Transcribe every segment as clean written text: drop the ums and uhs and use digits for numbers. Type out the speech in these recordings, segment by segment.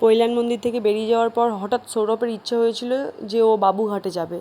কৈলান মন্দির থেকে বেরিয়ে যাওয়ার পর হঠাৎ সৌরভের ইচ্ছা হয়েছিল যে ও বাবুঘাটে যাবে।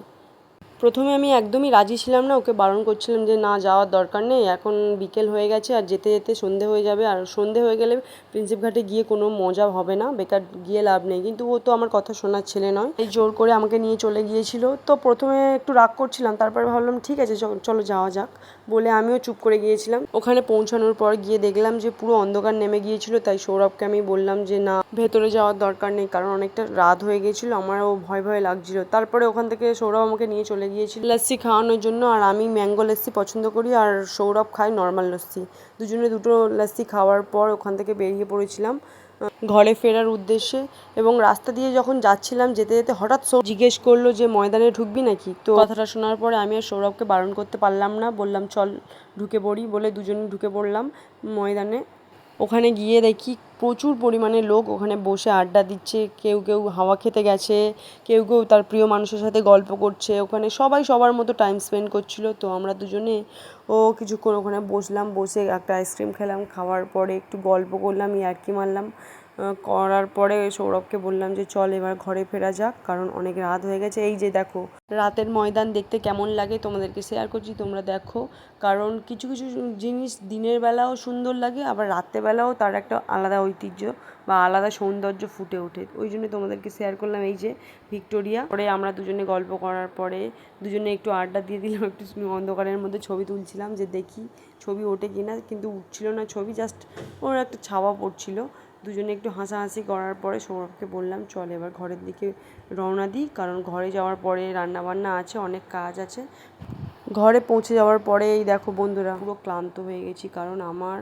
প্রথমে আমি একদমই রাজি ছিলাম না, ওকে বারণ করছিলাম যে না, যাওয়ার দরকার নেই, এখন বিকেল হয়ে গেছে আর যেতে যেতে সন্ধে হয়ে যাবে, আর সন্ধে হয়ে গেলে প্রিন্সেপ ঘাটে গিয়ে কোনো মজা হবে না, বেকার গিয়ে লাভ নেই। কিন্তু ও তো আমার কথা শোনার ছেলে নয়, এই জোর করে আমাকে নিয়ে চলে গিয়েছিল। তো প্রথমে একটু রাগ করছিলাম, তারপরে ভাবলাম ঠিক আছে চলো যাওয়া যাক বলে আমিও চুপ করে গিয়েছিলাম। ওখানে পৌঁছানোর পর গিয়ে দেখলাম যে পুরো অন্ধকার নেমে গিয়েছিল, তাই সৌরভকে আমি বললাম যে না, ভেতরে যাওয়ার দরকার নেই, কারণ অনেকটা রাত হয়ে গিয়েছিল, আমারও ভয় ভয় লাগছিল। তারপরে ওখান থেকে সৌরভ আমাকে নিয়ে চলে গিয়েছিল লস্যি খাওয়ানোর জন্য, আর আমি ম্যাঙ্গো লস্যি পছন্দ করি আর সৌরভ খায় নর্মাল লস্যি। দুজনে দুটো লস্যি খাওয়ার পর ওখান থেকে বেরিয়ে পড়েছিলাম ঘরে ফেরার উদ্দেশ্যে। এবং রাস্তা দিয়ে যখন যাচ্ছিলাম, যেতে যেতে হঠাৎ সৌরভ জিজ্ঞেস করলো যে ময়দানে ঢুকবি নাকি। তো কথাটা শোনার পরে আমি আর সৌরভকে বারণ করতে পারলাম না, বললাম চল ঢুকে পড়ি বলে দুজনে ঢুকে পড়লাম ময়দানে। ওখানে গিয়ে দেখি প্রচুর পরিমাণে লোক ওখানে বসে আড্ডা দিচ্ছে, কেউ কেউ হাওয়া খেতে গেছে, কেউ কেউ তার প্রিয় মানুষের সাথে গল্প করছে। ওখানে সবাই সবার মতো টাইম স্পেন্ড করছিল। তো আমরা দুজনে কিছুক্ষণ ওখানে বসলাম, বসে একটা আইসক্রিম খেলাম, খাওয়ার পরে একটু গল্প করলাম, ইয়ার্কি মারলাম। করার পরে সৌরভকে বললাম যে চল এবার ঘরে ফেরা যাক, কারণ অনেক রাত হয়ে গেছে। এই যে দেখো রাতের ময়দান দেখতে কেমন লাগে তোমাদেরকে শেয়ার করছি, তোমরা দেখো। কারণ কিছু কিছু জিনিস দিনের বেলাও সুন্দর লাগে, আবার রাত্রেবেলাও তার একটা আলাদা ঐতিহ্য বা আলাদা সৌন্দর্য ফুটে ওঠে। ওই জন্য তোমাদেরকে শেয়ার করলাম এই যে ভিক্টোরিয়া। পরে আমরা দুজনে গল্প করার পরে দুজনে একটু আড্ডা দিয়ে দিলাম, একটু অন্ধকারের মধ্যে ছবি তুলছিলাম যে দেখি ছবি ওঠে কিনা, কিন্তু উঠছিল না ছবি, জাস্ট ওর একটা ছাওয়া পড়ছিল। দুজনে একটু হাসাহাসি করার পরে সৌরভকে বললাম চল এবার ঘরের দিকে রওনা দিই, কারণ ঘরে যাওয়ার পরে রান্নাবান্না আছে, অনেক কাজ আছে। ঘরে পৌঁছে যাওয়ার পরে এই দেখো বন্ধুরা, পুরো ক্লান্ত হয়ে গেছি, কারণ আমার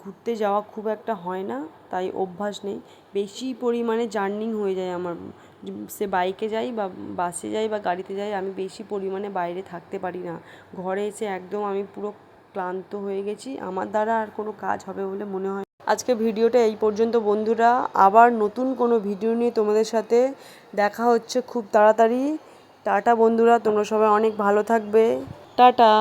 ঘুরতে যাওয়া খুব একটা হয় না, তাই অভ্যাস নেই। বেশি পরিমাণে জার্নিং হয়ে যায় আমার, সে বাইকে যাই বা বাসে যাই বা গাড়িতে যাই, আমি বেশি পরিমাণে বাইরে থাকতে পারি না। ঘরে এসে একদম আমি পুরো ক্লান্ত হয়ে গেছি, আমার দ্বারা আর কোনো কাজ হবে বলে মনে হয়। আজকে ভিডিওটা এই পর্যন্ত বন্ধুরা, আবার নতুন কোনো ভিডিও নিয়ে তোমাদের সাথে দেখা হচ্ছে খুব তাড়াতাড়ি। টাটা বন্ধুরা, তোমরা সবাই অনেক ভালো থাকবে। টাটা।